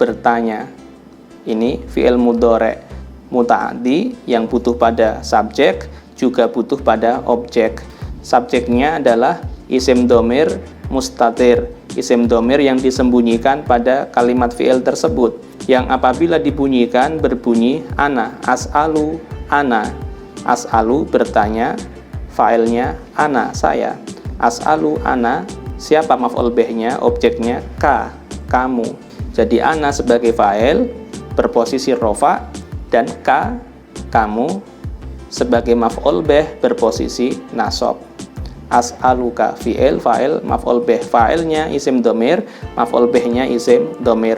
Speaker 1: bertanya. Ini fi'il mudhari' muta'addi yang butuh pada subjek, juga butuh pada objek. Subjeknya adalah isim dhamir mustatir, isim dhamir yang disembunyikan pada kalimat fi'il tersebut, yang apabila dibunyikan berbunyi ana, as'alu, ana. As'alu bertanya, fa'ilnya ana, saya. As'alu, ana, siapa maf'ul bihnya, objeknya ka, kamu. Jadi ana sebagai fa'il berposisi rofa, dan ka, kamu, sebagai maf'ul bih berposisi nasab. As'aluka fi'il, fa'il, maf'ul bih. Fa'ilnya isim dhamir, maf'ul bihnya isim dhamir.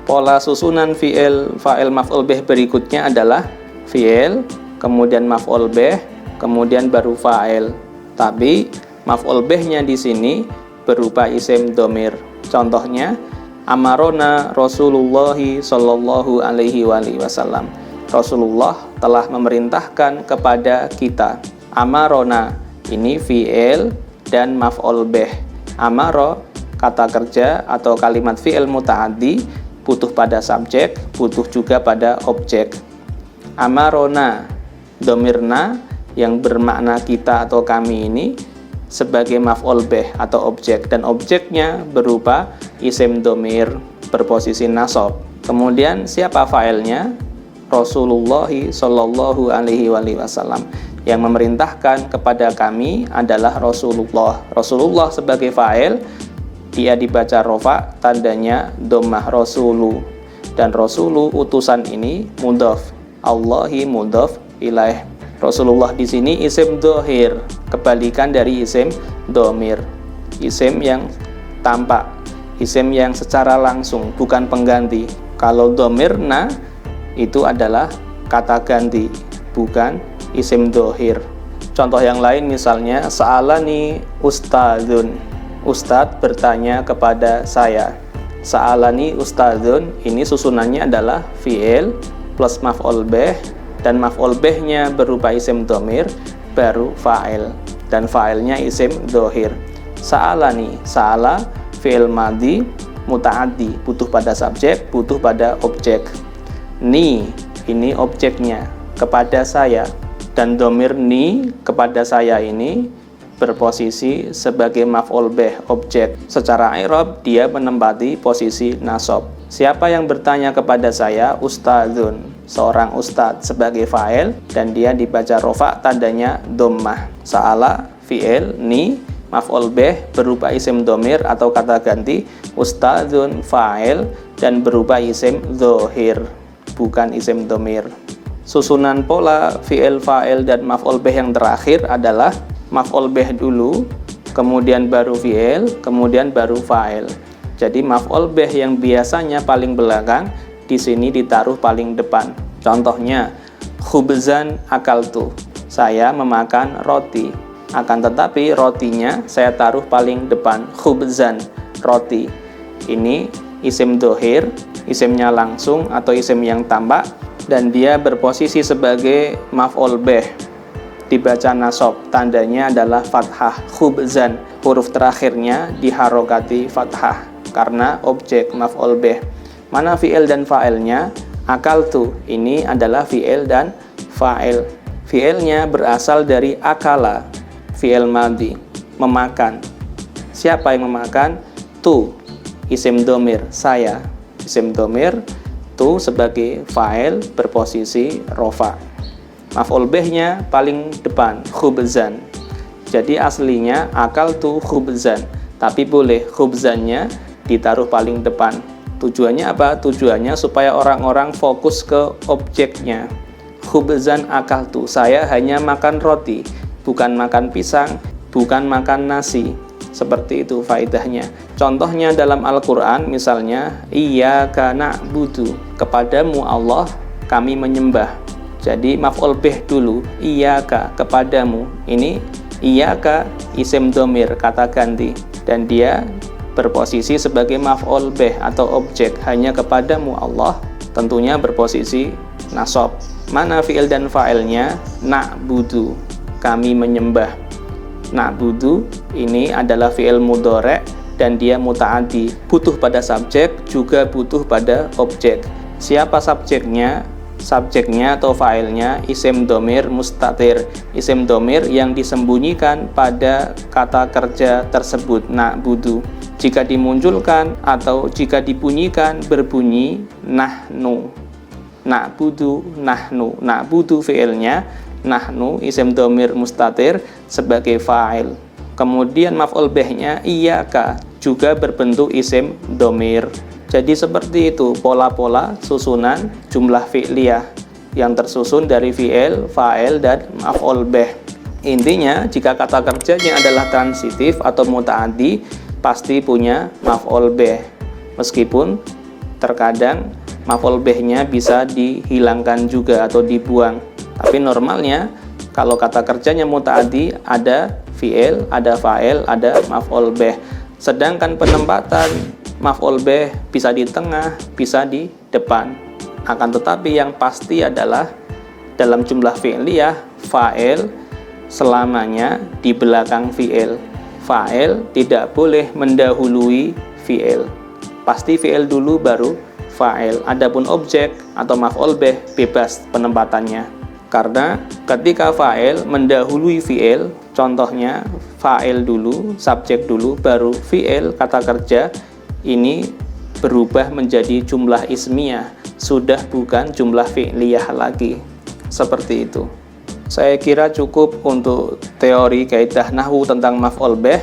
Speaker 1: Pola susunan fi'il, fa'il, maf'ul bih berikutnya adalah fi'il, kemudian maf'ul bih, kemudian baru fa'il. Tapi maf'ul bihnya di sini berupa isim dhamir. Contohnya, amarona Rasulullah Shallallahu Alaihi Wasallam. Rasulullah telah memerintahkan kepada kita. Amarona ini fi'il dan maf'ul bih. Amaro kata kerja atau kalimat fi'il muta'addi, butuh pada subjek, butuh juga pada objek. Amarona, domirna yang bermakna kita atau kami ini sebagai maf'ul bih atau objek, dan objeknya berupa isim domir berposisi nasab. Kemudian siapa fa'ilnya? Rasulullah Shallallahu Alaihi Wasallam. Yang memerintahkan kepada kami adalah Rasulullah. Rasulullah sebagai fa'il, dia dibaca rofa, tandanya dhammah rasulu. Dan rasulu utusan ini mudhaf, Allahi mudhaf ilaih. Rasulullah di sini isim dhohir, kebalikan dari isim domir, isim yang tampak, isim yang secara langsung, bukan pengganti. Kalau domirna itu adalah kata ganti, bukan isim dhohir. Contoh yang lain misalnya, sa'alani ustadzun, ustadz bertanya kepada saya. Sa'alani ustadzun, ini susunannya adalah fi'il plus maf'ul bih, dan maf'ul bihnya berupa isim domir, baru fa'il, dan fa'ilnya isim dhohir. Sa'alani, sa'ala fi'il madhi muta'addi, butuh pada subjek, butuh pada objek. Ni, ini objeknya, kepada saya, dan domir ni kepada saya ini berposisi sebagai maf'ul bih, objek. Secara i'rab dia menempati posisi nasab. Siapa yang bertanya kepada saya? Ustadzun, seorang ustadz sebagai fa'il, dan dia dibaca rofa, tandanya dhammah. Sa'ala fi'il, ni maf'ul bih berupa isim domir atau kata ganti, ustadzun fa'il dan berupa isim dhohir, bukan isim domir. Susunan pola fi'il, fa'il, dan maf'ul bih yang terakhir adalah maf'ul bih dulu, kemudian baru fi'il, kemudian baru fa'il. Jadi maf'ul bih yang biasanya paling belakang di sini ditaruh paling depan. Contohnya, khubzan akaltu, saya memakan roti. Akan tetapi rotinya saya taruh paling depan, khubzan, roti. Ini isim dhohir, isimnya langsung atau isim yang tampak, dan dia berposisi sebagai maf'ul bih, dibaca nasab, tandanya adalah fathah. Khubzan, huruf terakhirnya diharokati fathah karena objek maf'ul bih. Mana fi'il dan fa'ilnya? Akaltu, ini adalah fi'il dan fa'il. Fi'ilnya berasal dari akala, fi'il madhi, memakan. Siapa yang memakan? Tu, isim domir, saya, isim domir. Tu sebagai fa'il berposisi rofa. Maf'ul bihnya paling depan, khubzan. Jadi aslinya akaltu khubzan, tapi boleh khubzannya ditaruh paling depan. Tujuannya apa? Tujuannya supaya orang-orang fokus ke objeknya. Khubzan akaltu, saya hanya makan roti, bukan makan pisang, bukan makan nasi. Seperti itu faedahnya. Contohnya dalam Al-Quran misalnya, iyyaka na'budu, kepadamu Allah kami menyembah. Jadi maf'ul bih dulu, iyyaka, kepadamu. Ini iyyaka isim domir, kata ganti, dan dia berposisi sebagai maf'ul bih atau objek, hanya kepadamu Allah, tentunya berposisi nasab. Mana fi'il dan fa'ilnya? Na'budu, kami menyembah. Na'budu ini adalah fi'il mudhari' dan dia muta'addi, butuh pada subjek, juga butuh pada objek. Siapa subjeknya? Subjeknya atau fa'ilnya isim domir mustatir, isim domir yang disembunyikan pada kata kerja tersebut, na'budu. Jika dimunculkan atau jika dibunyikan berbunyi nahnu, na'budu, nahnu. Na'budu fi'ilnya, nahnu isim domir mustatir sebagai fa'il. Kemudian maf'ul bihnya iyyaka, juga berbentuk isim domir. Jadi seperti itu pola-pola susunan jumlah fi'liyah yang tersusun dari fi'il, fa'il, dan maf'ul bih. Intinya jika kata kerjanya adalah transitif atau muta'addi, pasti punya maf'ul bih. Meskipun terkadang maf'ul bihnya bisa dihilangkan juga atau dibuang. Tapi normalnya kalau kata kerjanya muta'addi ada fi'il, ada fa'il, ada maf'ul bih. Sedangkan penempatan maf'ul bih bisa di tengah, bisa di depan. Akan tetapi yang pasti adalah dalam jumlah fi'liyah, fa'il selamanya di belakang fi'il. Fa'il tidak boleh mendahului fi'il. Pasti fi'il dulu baru fa'il. Adapun objek atau maf'ul bih bebas penempatannya. Karena ketika fa'il mendahului fi'il, contohnya fa'il dulu, subjek dulu, baru fi'il, kata kerja, ini berubah menjadi jumlah ismiyah, sudah bukan jumlah fi'liyah lagi. Seperti itu. Saya kira cukup untuk teori kaidah nahwu tentang maf'ul bih.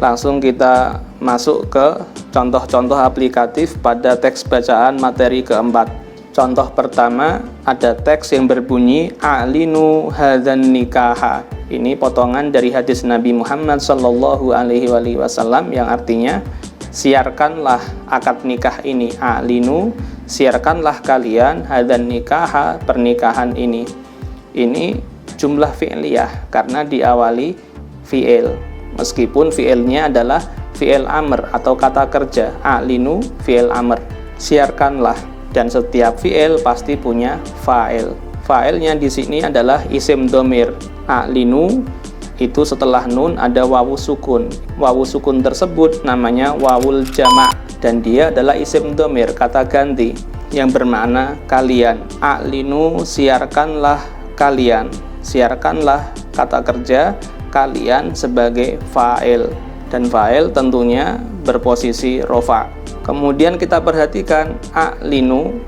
Speaker 1: Langsung kita masuk ke contoh-contoh aplikatif pada teks bacaan materi keempat. Contoh pertama, ada teks yang berbunyi a'linu hadzan nikaha. Ini potongan dari hadis Nabi Muhammad sallallahu alaihi wasallam yang artinya siarkanlah akad nikah ini. A'linu, siarkanlah kalian hadzan nikaha, pernikahan ini. Ini jumlah fi'liyah karena diawali fi'il. Meskipun fi'ilnya adalah fi'il amr atau kata kerja. A'linu fi'il amr, siarkanlah. Dan setiap fi'il pasti punya fa'il. Fa'ilnya di sini adalah isim dhamir. A'linu itu setelah nun ada wawu sukun. Wawu sukun tersebut namanya wawul jama' dan dia adalah isim dhamir, kata ganti yang bermakna kalian. A'linu, siarkanlah kalian. Siarkanlah kata kerja kalian sebagai fa'il, dan fa'il tentunya berposisi rofa. Kemudian kita perhatikan a'linu,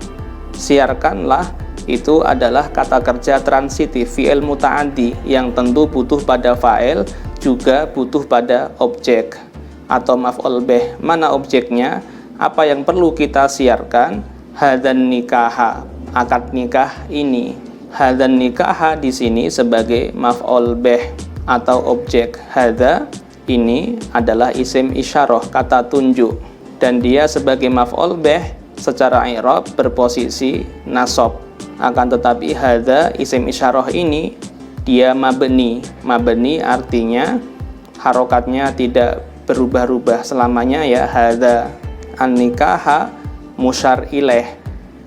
Speaker 1: siarkanlah, itu adalah kata kerja transitif, fi'il muta'addi yang tentu butuh pada fa'il, juga butuh pada objek atau maf'ul bih. Mana objeknya? Apa yang perlu kita siarkan? Hadzan nikaha, akad nikah ini. Hadzan nikaha di sini sebagai maf'ul bih atau objek. Hadza ini adalah isim isyarah, kata tunjuk, dan dia sebagai maf'ul bih secara i'rab berposisi nasab. Akan tetapi hadza isim isyarah ini dia mabni. Mabni artinya harokatnya tidak berubah-ubah selamanya ya. Hadza an-nikaha musyar ilaih,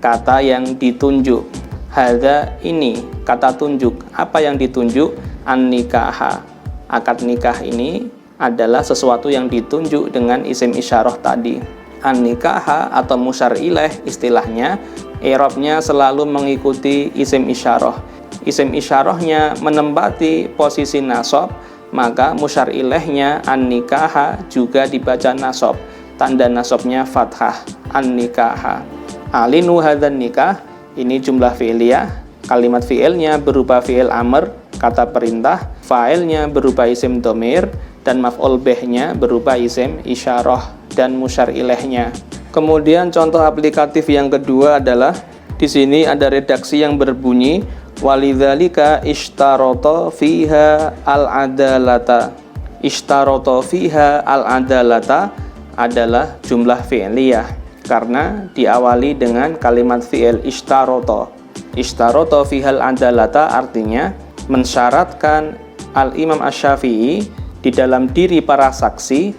Speaker 1: kata yang ditunjuk. Hadza ini kata tunjuk. Apa yang ditunjuk? An-nikaha, akad nikah ini adalah sesuatu yang ditunjuk dengan isim isyarah tadi. An-nikaha atau musyar ilaih istilahnya, i'rabnya selalu mengikuti isim isyarah. Isim isyarahnya menempati posisi nasab, maka musyar ilaihnya an-nikaha juga dibaca nasab. Tanda nasabnya fathah, an-nikaha. A'linu hadzan nikah, ini jumlah fi'liyah. Kalimat fi'ilnya berupa fi'il amr, kata perintah. Fa'ilnya berupa isim dhamir, dan maf'ul bihnya berupa isim isyarah dan musyar ilaihnya. Kemudian contoh aplikatif yang kedua adalah di sini ada redaksi yang berbunyi walidzalika ishtarata fiha al-adalata. Ishtarata fiha al-adalata adalah jumlah fi'liyah karena diawali dengan kalimat fi'il ishtarata. Ishtarata fihal adalata artinya mensyaratkan Al-Imam Asy-Syafi'i di dalam diri para saksi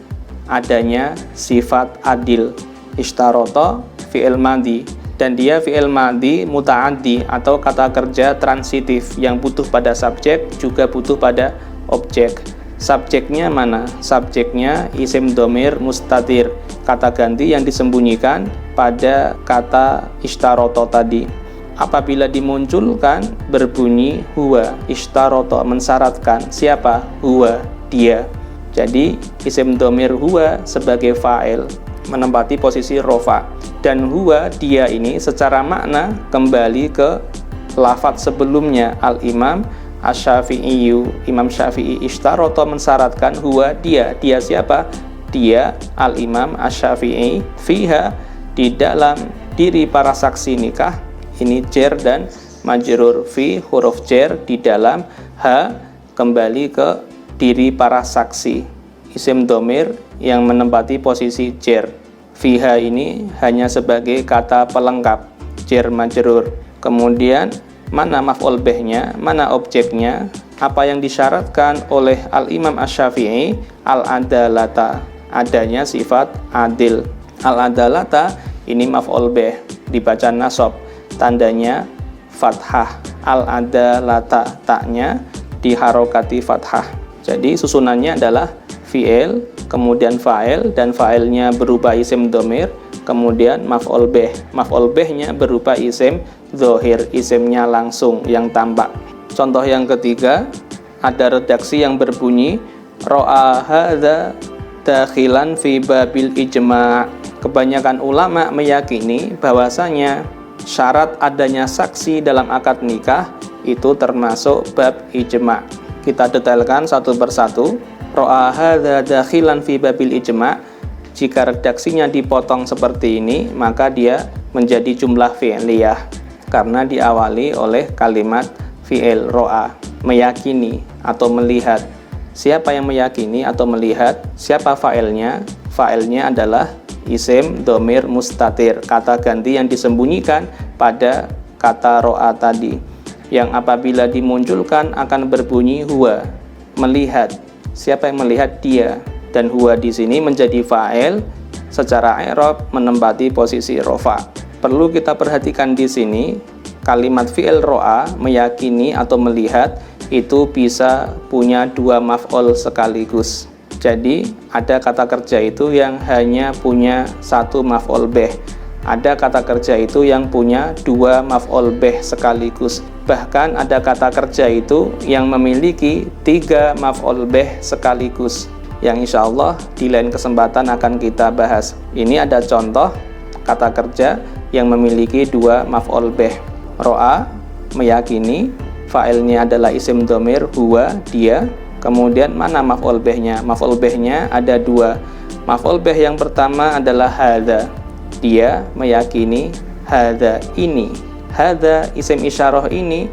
Speaker 1: adanya sifat adil. Ishtarata fi'il madhi, dan dia fi'il madhi muta'addi atau kata kerja transitif yang butuh pada subjek juga butuh pada objek. Subjeknya mana? Subjeknya isim dhamir mustatir, kata ganti yang disembunyikan pada kata ishtarata tadi. Apabila dimunculkan berbunyi huwa. Ishtarata mensyaratkan. Siapa? Huwa, dia. Jadi isim dhamir huwa sebagai fa'il menempati posisi rofa, dan huwa dia ini secara makna kembali ke lafadz sebelumnya. Al-Imam Asy-Syafi'i, Imam Syafi'i ishtarata mensyaratkan huwa dia. Dia siapa? Dia Al-Imam Asy-Syafi'i fiha di dalam diri para saksi nikah. Ini jar dan majrur, fi huruf jar di dalam, ha kembali ke diri para saksi. Isim dhamir yang menempati posisi jar. Fiha ini hanya sebagai kata pelengkap, jar majrur. Kemudian mana maf'ul bihnya, mana objeknya, apa yang disyaratkan oleh Al-Imam Asy-Syafi'i? Al-adalata, adanya sifat adil. Al-adalata ini maf'ul bih, dibaca nasab, tandanya fathah. Al-adalata, taknya diharokati fathah. Jadi susunannya adalah fi'il, kemudian fa'il, dan fa'ilnya berupa isim dhamir, kemudian maf'ul bih. Maf'ul bihnya berupa isim dhohir, isimnya langsung yang tampak. Contoh yang ketiga, ada redaksi yang berbunyi ro'a hadza dakhilan fi babil ijma'. Kebanyakan ulama meyakini bahwasanya syarat adanya saksi dalam akad nikah itu termasuk bab ijma'. Kita detailkan satu persatu. Ro'a hadza dakhilan fi babil ijma'. Jika redaksinya dipotong seperti ini, maka dia menjadi jumlah fi'liyah karena diawali oleh kalimat fi'il ro'a, meyakini atau melihat. Siapa yang meyakini atau melihat? Siapa fa'ilnya? Fa'ilnya adalah isim dhamir mustatir, kata ganti yang disembunyikan pada kata ro'a tadi, yang apabila dimunculkan akan berbunyi huwa, melihat. Siapa yang melihat? Dia. Dan huwa di sini menjadi fa'il, secara i'rab menempati posisi rofa. Perlu kita perhatikan di sini, kalimat fi'il ro'a, meyakini atau melihat, itu bisa punya dua maf'ul sekaligus. Jadi ada kata kerja itu yang hanya punya satu maf'ul bih. Ada kata kerja itu yang punya dua maf'ul bih sekaligus. Bahkan ada kata kerja itu yang memiliki tiga maf'ul bih sekaligus, yang insya Allah di lain kesempatan akan kita bahas. Ini ada contoh kata kerja yang memiliki dua maf'ul bih. Ro'a, meyakini, fa'ilnya adalah isim dhamir huwa, dia. Kemudian mana maf'ul bihnya? Maf'ul bihnya ada dua. Maf'ul bih yang pertama adalah hadza, dia meyakini hadza, ini. Hadza isim isyarah ini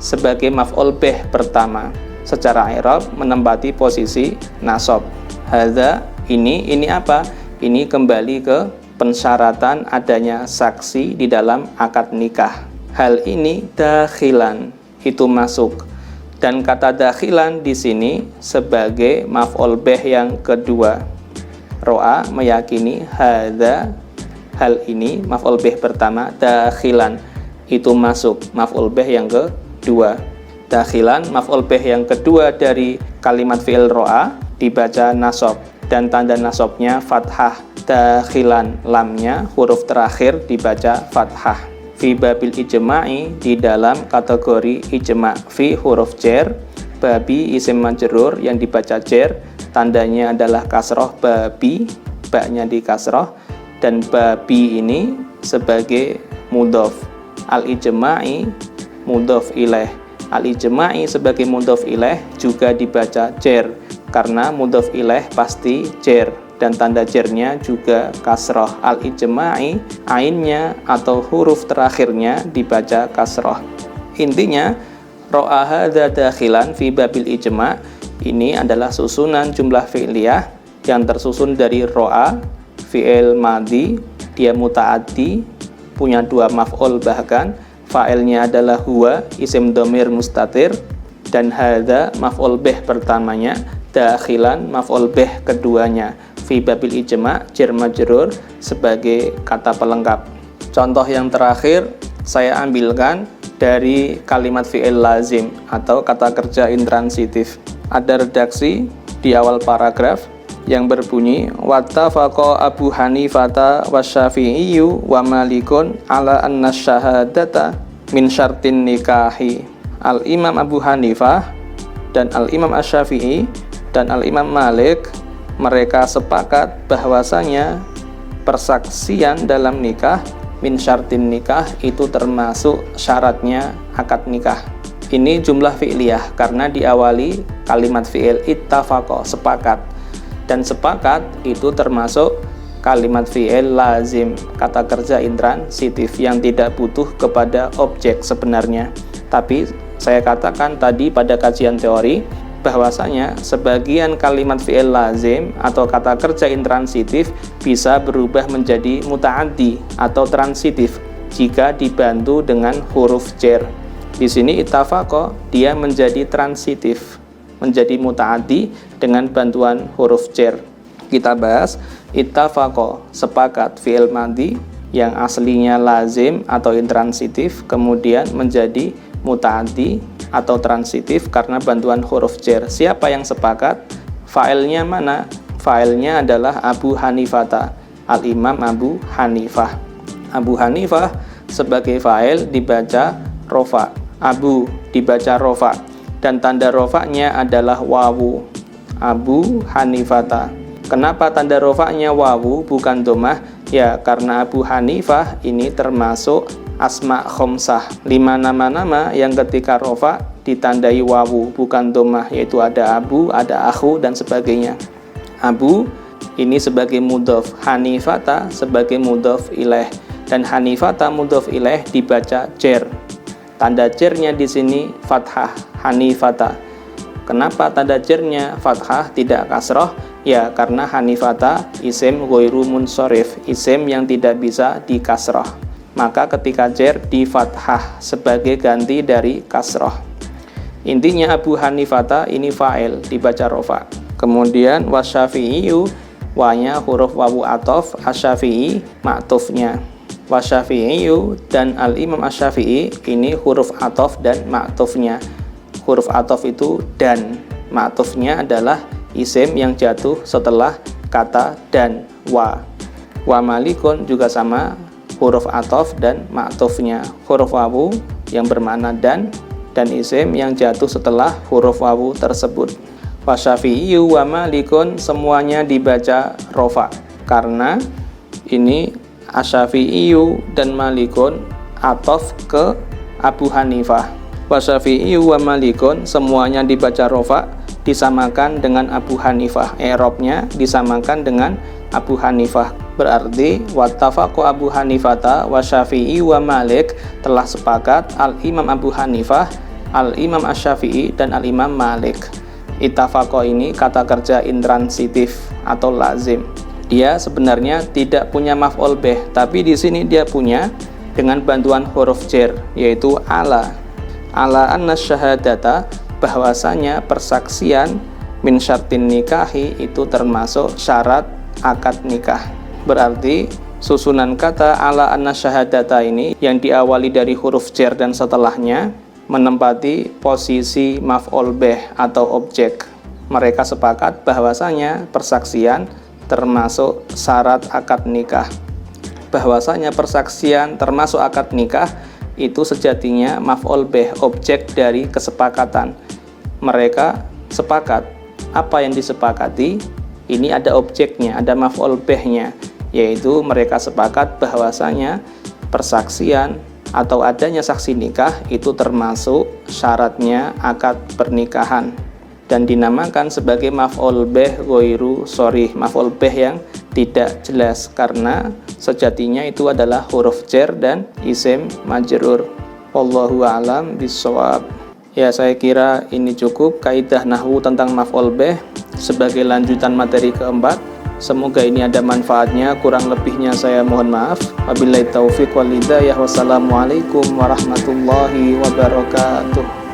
Speaker 1: sebagai maf'ul bih pertama, secara i'rab menempati posisi nasab. Hadza, ini apa? Ini kembali ke pensyaratan adanya saksi di dalam akad nikah. Hal ini dakhilan, itu masuk. Dan kata dakhilan di sini sebagai maf'ul bih yang kedua. Ro'a meyakini hadza, hal ini maf'ul bih pertama, dakhilan itu masuk, maf'ul bih yang kedua. Dakhilan maf'ul bih yang kedua dari kalimat fi'il ro'a dibaca nasab dan tanda nasabnya fathah. Dakhilan, lamnya huruf terakhir dibaca fathah. Fi babil ijma'i, di dalam kategori ijma'. Fi huruf jar, babi isim majrur yang dibaca jar, tandanya adalah kasroh, babi, baknya di kasroh, dan babi ini sebagai mudhof. Al-ijma'i mudhof ilaih. Al-ijma'i sebagai mudhof ilaih juga dibaca jar karena mudhof ilaih pasti jar dan tanda jarnya juga kasroh. Al-ijma'i, ainnya atau huruf terakhirnya dibaca kasroh. Intinya ro'a hadza dakhilan fi babil ijma', ini adalah susunan jumlah fi'liyah yang tersusun dari ro'a, fi'il madhi, dia muta'addi, punya dua maf'ul bahkan, fa'ilnya adalah huwa, isim dhamir mustatir, dan hadza maf'ul bih pertamanya, dakhilan maf'ul bih keduanya. Fi babil ijma' jar majrur sebagai kata pelengkap. Contoh yang terakhir saya ambilkan dari kalimat fi'il lazim atau kata kerja intransitif. Ada redaksi di awal paragraf yang berbunyi wattafaqa Abu Hanifata wasyafi'iyyu wa Malikun ala anna syahadata min syartin nikahi. Al-Imam Abu Hanifah dan Al-Imam Asy-Syafi'i dan Al-Imam Malik, mereka sepakat bahwasanya persaksian dalam nikah min syartin nikah itu termasuk syaratnya akad nikah. Ini jumlah fi'liyah karena diawali kalimat fi'il ittafaqa, sepakat. Dan sepakat itu termasuk kalimat fi'il lazim, kata kerja intransitif yang tidak butuh kepada objek sebenarnya. Tapi saya katakan tadi pada kajian teori bahwasanya sebagian kalimat fi'il lazim atau kata kerja intransitif bisa berubah menjadi muta'addi atau transitif jika dibantu dengan huruf jar. Di sini ittafaqa dia menjadi transitif, menjadi muta'addi dengan bantuan huruf jar. Kita bahas ittafaqa, sepakat, fi'il madhi yang aslinya lazim atau intransitif kemudian menjadi muta'addi atau transitif karena bantuan huruf jar. Siapa yang sepakat? Fa'ilnya mana? Fa'ilnya adalah Abu Hanifah, Al-Imam Abu Hanifah. Abu Hanifah sebagai fa'il dibaca rofa, Abu dibaca rofa, dan tanda rofanya adalah wawu, Abu Hanifah. Kenapa tanda rofanya wawu bukan domah? Ya, karena Abu Hanifah ini termasuk asma khomsah, 5 nama-nama yang ketika rofa ditandai wawu bukan domah, yaitu ada Abu, ada Akhu, dan sebagainya. Abu ini sebagai mudhof, Hanifata sebagai mudhof ilaih, dan Hanifata mudhof ilaih dibaca jar. Tanda jarnya di sini fathah, Hanifata. Kenapa tanda jarnya fathah tidak kasroh? Ya, karena Hanifata isim ghairu munsorif, isim yang tidak bisa dikasroh. Maka ketika jar di fathah sebagai ganti dari kasroh. Intinya Abu Hanifata ini fa'il dibaca rofa. Kemudian wasyafi'iyu, wanya huruf wawu atof, asyafi'i ma'tufnya. Wasyafi'iyu dan al-imam asyafi'i ini huruf atof dan ma'tufnya. Huruf atof itu dan, ma'tufnya adalah isim yang jatuh setelah kata dan wa. Wa malikun juga sama, huruf atof dan ma'tufnya. Huruf wawu yang bermakna dan isim yang jatuh setelah huruf wawu tersebut. Wasyafi'iyu wa malikun semuanya dibaca rofa, karena ini asyafi'iyu dan malikun atof ke Abu Hanifah. Wasyafi'iyu wa malikun semuanya dibaca rofa, disamakan dengan Abu Hanifah. I'rabnya disamakan dengan Abu Hanifah. Berarti wattafaqu Abu Hanifata wa Syafi'i wa Malik, telah sepakat Al-Imam Abu Hanifah, Al-Imam Asy-Syafi'i dan Al-Imam Malik. Ittafaqo ini kata kerja intransitif atau lazim. Dia sebenarnya tidak punya maf'ul bih, tapi di sini dia punya dengan bantuan huruf jar, yaitu ala. Ala anna syahadata, bahwasanya persaksian min syartin nikahi itu termasuk syarat akad nikah. Berarti susunan kata ala anna syahadata ini yang diawali dari huruf jar dan setelahnya menempati posisi maf'ul bih atau objek. Mereka sepakat bahwasanya persaksian termasuk syarat akad nikah. Bahwasanya persaksian termasuk akad nikah itu sejatinya maf'ul bih, objek dari kesepakatan. Mereka sepakat, apa yang disepakati ini ada objeknya, ada maf'ul bihnya, yaitu mereka sepakat bahwasanya persaksian atau adanya saksi nikah itu termasuk syaratnya akad pernikahan dan dinamakan sebagai maf'ul bih ghairu sharih, maf'ul bih yang tidak jelas, karena sejatinya itu adalah huruf jar dan isim majrur. Wallahu a'lam bishawab. Ya, saya kira ini cukup kaidah nahwu tentang maf'ul bih sebagai lanjutan materi keempat. Semoga ini ada manfaatnya, kurang lebihnya saya mohon maaf. Wabillahi taufiq wal hidayah. Wassalamualaikum warahmatullahi wabarakatuh.